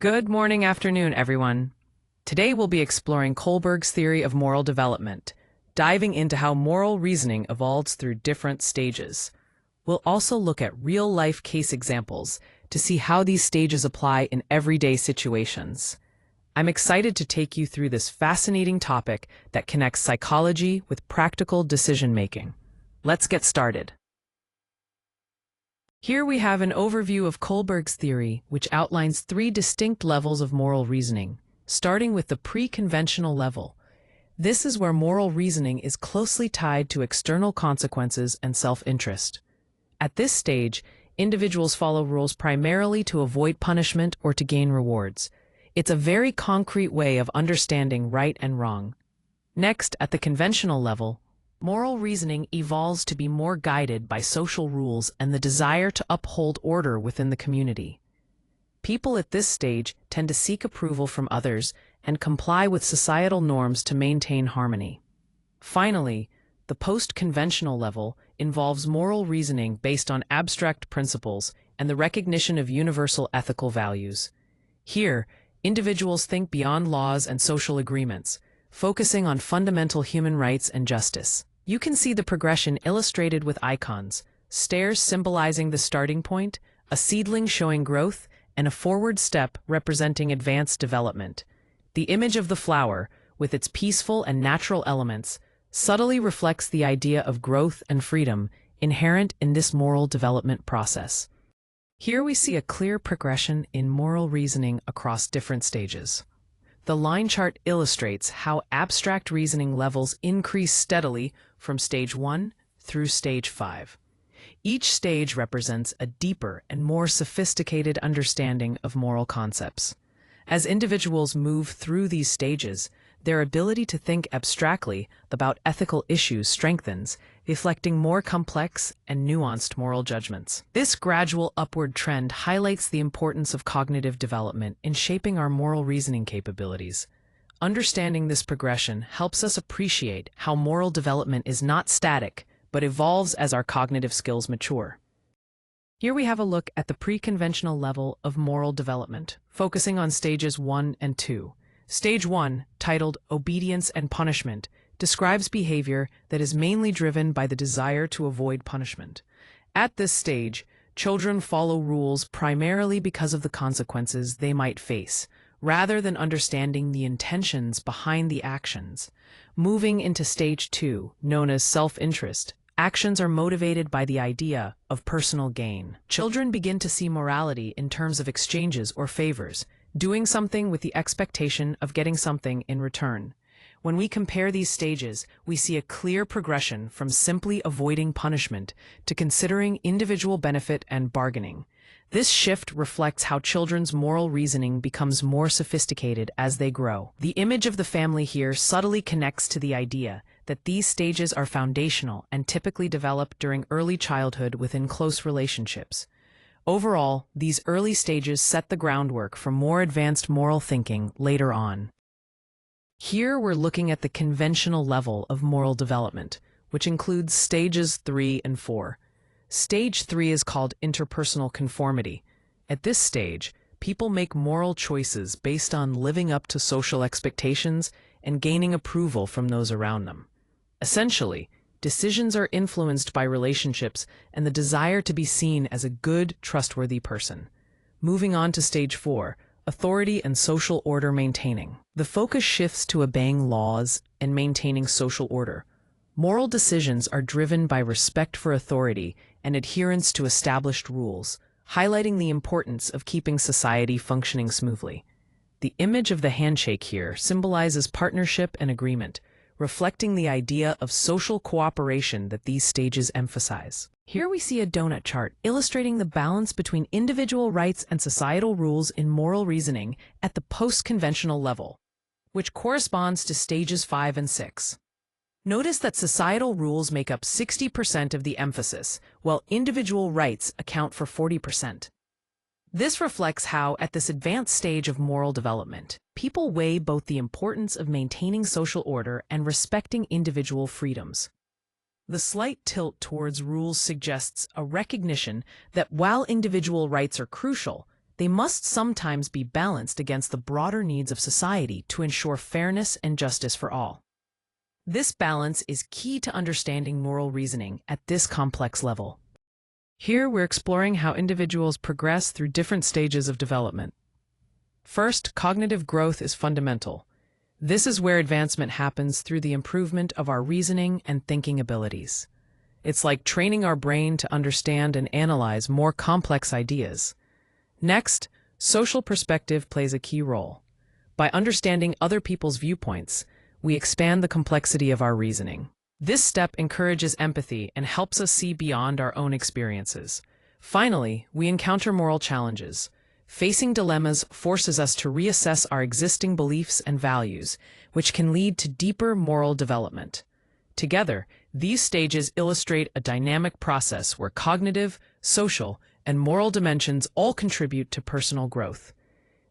Good morning, afternoon, everyone. Today we'll be exploring Kohlberg's theory of moral development, diving into how moral reasoning evolves through different stages. We'll also look at real-life case examples to see how these stages apply in everyday situations. I'm excited to take you through this fascinating topic that connects psychology with practical decision-making. Let's get started. Here we have an overview of Kohlberg's theory, which outlines three distinct levels of moral reasoning, starting with the pre-conventional level. This is where moral reasoning is closely tied to external consequences and self-interest. At this stage, individuals follow rules primarily to avoid punishment or to gain rewards. It's a very concrete way of understanding right and wrong. Next, at the conventional level, moral reasoning evolves to be more guided by social rules and the desire to uphold order within the community. People at this stage tend to seek approval from others and comply with societal norms to maintain harmony. Finally, the post-conventional level involves moral reasoning based on abstract principles and the recognition of universal ethical values. Here, individuals think beyond laws and social agreements, focusing on fundamental human rights and justice. You can see the progression illustrated with icons, stairs symbolizing the starting point, a seedling showing growth, and a forward step representing advanced development. The image of the flower, with its peaceful and natural elements, subtly reflects the idea of growth and freedom inherent in this moral development process. Here we see a clear progression in moral reasoning across different stages. The line chart illustrates how abstract reasoning levels increase steadily from stage 1 through stage 5. Each stage represents a deeper and more sophisticated understanding of moral concepts. As individuals move through these stages, their ability to think abstractly about ethical issues strengthens, reflecting more complex and nuanced moral judgments. This gradual upward trend highlights the importance of cognitive development in shaping our moral reasoning capabilities. Understanding this progression helps us appreciate how moral development is not static, but evolves as our cognitive skills mature. Here we have a look at the pre-conventional level of moral development, focusing on stages 1 and 2. Stage 1, titled Obedience and Punishment, describes behavior that is mainly driven by the desire to avoid punishment. At this stage, children follow rules primarily because of the consequences they might face, rather than understanding the intentions behind the actions. Moving into stage 2, known as self-interest, actions are motivated by the idea of personal gain. Children begin to see morality in terms of exchanges or favors, doing something with the expectation of getting something in return. When we compare these stages, we see a clear progression from simply avoiding punishment to considering individual benefit and bargaining. This shift reflects how children's moral reasoning becomes more sophisticated as they grow. The image of the family here subtly connects to the idea that these stages are foundational and typically develop during early childhood within close relationships. Overall, these early stages set the groundwork for more advanced moral thinking later on. Here we're looking at the conventional level of moral development, which includes stages 3 and 4. Stage 3 is called interpersonal conformity. At this stage, people make moral choices based on living up to social expectations and gaining approval from those around them. Essentially, decisions are influenced by relationships and the desire to be seen as a good, trustworthy person. Moving on to stage 4, authority and social order maintaining. The focus shifts to obeying laws and maintaining social order. Moral decisions are driven by respect for authority and adherence to established rules, highlighting the importance of keeping society functioning smoothly. The image of the handshake here symbolizes partnership and agreement, reflecting the idea of social cooperation that these stages emphasize. Here we see a donut chart illustrating the balance between individual rights and societal rules in moral reasoning at the post-conventional level, which corresponds to stages 5 and 6. Notice that societal rules make up 60% of the emphasis, while individual rights account for 40%. This reflects how, at this advanced stage of moral development, people weigh both the importance of maintaining social order and respecting individual freedoms. The slight tilt towards rules suggests a recognition that while individual rights are crucial, they must sometimes be balanced against the broader needs of society to ensure fairness and justice for all. This balance is key to understanding moral reasoning at this complex level. Here we're exploring how individuals progress through different stages of development. First, cognitive growth is fundamental. This is where advancement happens through the improvement of our reasoning and thinking abilities. It's like training our brain to understand and analyze more complex ideas. Next, social perspective plays a key role. By understanding other people's viewpoints, we expand the complexity of our reasoning. This step encourages empathy and helps us see beyond our own experiences. Finally, we encounter moral challenges. Facing dilemmas forces us to reassess our existing beliefs and values, which can lead to deeper moral development. Together, these stages illustrate a dynamic process where cognitive, social, and moral dimensions all contribute to personal growth.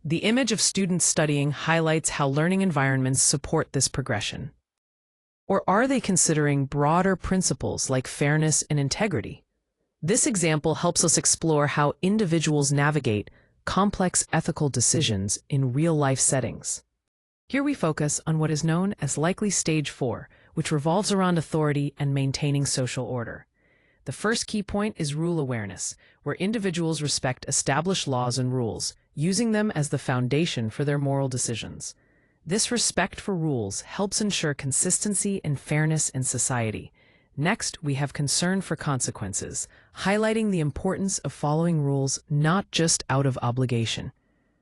The image of students studying highlights how learning environments support this progression. Or are they considering broader principles like fairness and integrity? This example helps us explore how individuals navigate complex ethical decisions in real-life settings. Here we focus on what is known as likely stage 4, which revolves around authority and maintaining social order. The first key point is rule awareness, where individuals respect established laws and rules, using them as the foundation for their moral decisions. This respect for rules helps ensure consistency and fairness in society. Next, we have concern for consequences, highlighting the importance of following rules not just out of obligation,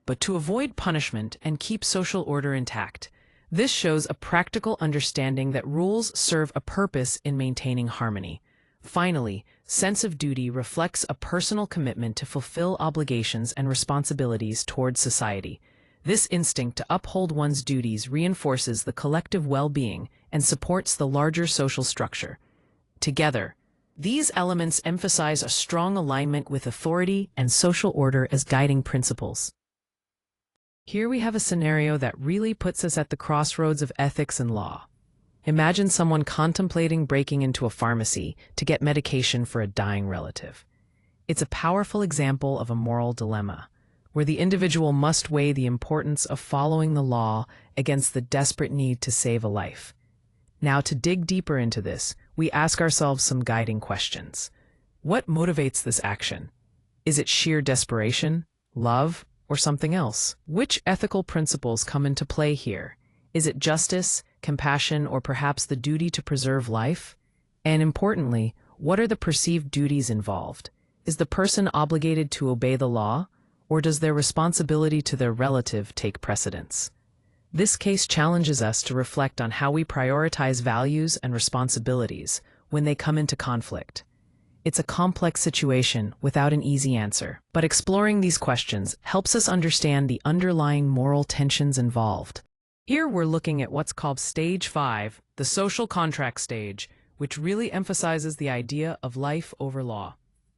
but to avoid punishment and keep social order intact. This shows a practical understanding that rules serve a purpose in maintaining harmony. Finally, sense of duty reflects a personal commitment to fulfill obligations and responsibilities towards society. This instinct to uphold one's duties reinforces the collective well-being and supports the larger social structure. Together, these elements emphasize a strong alignment with authority and social order as guiding principles. Here we have a scenario that really puts us at the crossroads of ethics and law. Imagine someone contemplating breaking into a pharmacy to get medication for a dying relative. It's a powerful example of a moral dilemma, where the individual must weigh the importance of following the law against the desperate need to save a life. Now, to dig deeper into this, we ask ourselves some guiding questions. What motivates this action? Is it sheer desperation, love, or something else? Which ethical principles come into play here? Is it justice, compassion, or perhaps the duty to preserve life? And importantly, what are the perceived duties involved? Is the person obligated to obey the law, or does their responsibility to their relative take precedence? This case challenges us to reflect on how we prioritize values and responsibilities when they come into conflict. It's a complex situation without an easy answer, but exploring these questions helps us understand the underlying moral tensions involved. Here we're looking at what's called Stage 5, the social contract stage, which really emphasizes the idea of life over law.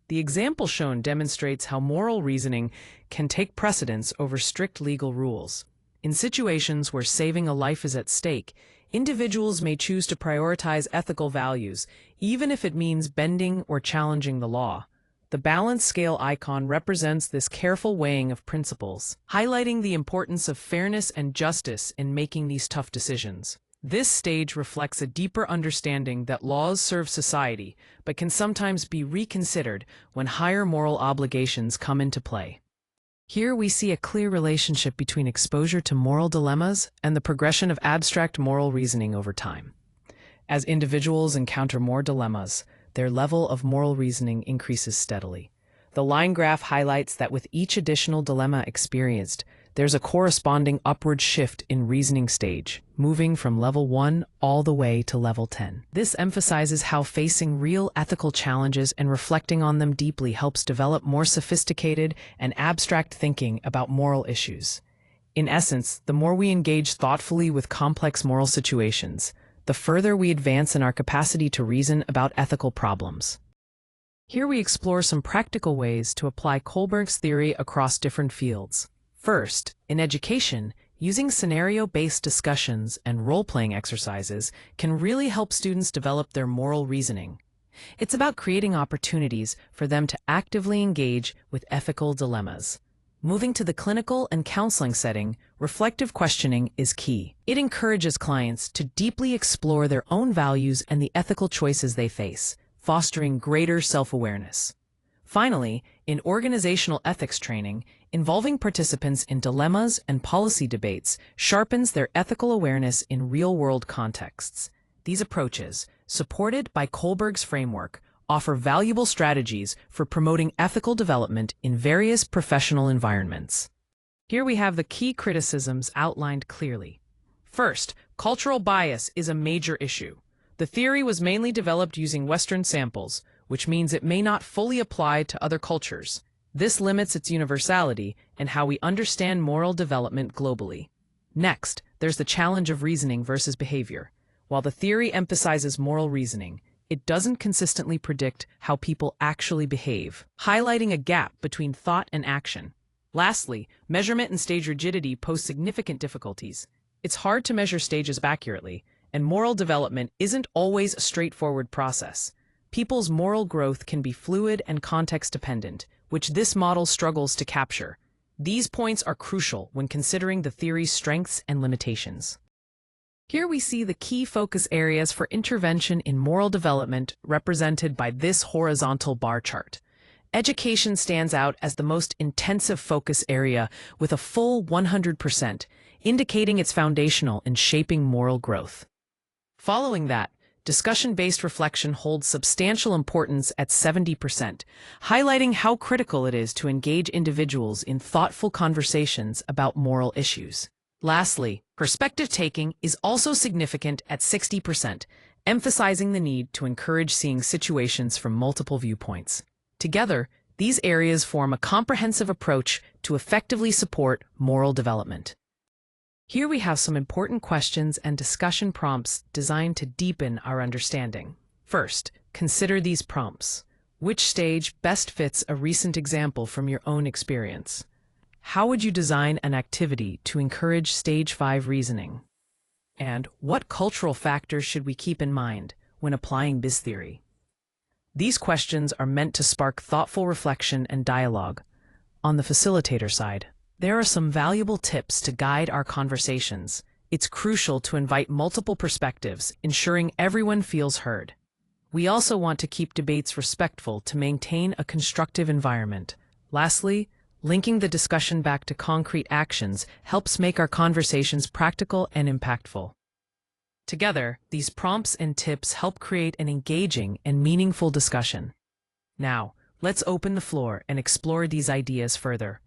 The example shown demonstrates how moral reasoning can take precedence over strict legal rules. In situations where saving a life is at stake, individuals may choose to prioritize ethical values, even if it means bending or challenging the law. The balance scale icon represents this careful weighing of principles, highlighting the importance of fairness and justice in making these tough decisions. This stage reflects a deeper understanding that laws serve society, but can sometimes be reconsidered when higher moral obligations come into play. Here we see a clear relationship between exposure to moral dilemmas and the progression of abstract moral reasoning over time. As individuals encounter more dilemmas, their level of moral reasoning increases steadily. The line graph highlights that with each additional dilemma experienced, there's a corresponding upward shift in reasoning stage, moving from level 1 all the way to level 10. This emphasizes how facing real ethical challenges and reflecting on them deeply helps develop more sophisticated and abstract thinking about moral issues. In essence, the more we engage thoughtfully with complex moral situations, the further we advance in our capacity to reason about ethical problems. Here we explore some practical ways to apply Kohlberg's theory across different fields. First, in education, using scenario-based discussions and role-playing exercises can really help students develop their moral reasoning. It's about creating opportunities for them to actively engage with ethical dilemmas. Moving to the clinical and counseling setting, reflective questioning is key. It encourages clients to deeply explore their own values and the ethical choices they face, fostering greater self-awareness. Finally, in organizational ethics training, involving participants in dilemmas and policy debates sharpens their ethical awareness in real-world contexts. These approaches, supported by Kohlberg's framework, offer valuable strategies for promoting ethical development in various professional environments. Here we have the key criticisms outlined clearly. First, cultural bias is a major issue. The theory was mainly developed using Western samples, which means it may not fully apply to other cultures. This limits its universality and how we understand moral development globally. Next, there's the challenge of reasoning versus behavior. While the theory emphasizes moral reasoning, it doesn't consistently predict how people actually behave, highlighting a gap between thought and action. Lastly, measurement and stage rigidity pose significant difficulties. It's hard to measure stages accurately, and moral development isn't always a straightforward process. People's moral growth can be fluid and context-dependent, which this model struggles to capture. These points are crucial when considering the theory's strengths and limitations. Here we see the key focus areas for intervention in moral development represented by this horizontal bar chart. Education stands out as the most intensive focus area with a full 100%, indicating it's foundational in shaping moral growth. Following that, discussion-based reflection holds substantial importance at 70%, highlighting how critical it is to engage individuals in thoughtful conversations about moral issues. Lastly, perspective-taking is also significant at 60%, emphasizing the need to encourage seeing situations from multiple viewpoints. Together, these areas form a comprehensive approach to effectively support moral development. Here we have some important questions and discussion prompts designed to deepen our understanding. First, consider these prompts. Which stage best fits a recent example from your own experience? How would you design an activity to encourage Stage 5 reasoning? And what cultural factors should we keep in mind when applying BIS theory? These questions are meant to spark thoughtful reflection and dialogue. On the facilitator side, there are some valuable tips to guide our conversations. It's crucial to invite multiple perspectives, ensuring everyone feels heard. We also want to keep debates respectful to maintain a constructive environment. Lastly, linking the discussion back to concrete actions helps make our conversations practical and impactful. Together, these prompts and tips help create an engaging and meaningful discussion. Now, let's open the floor and explore these ideas further.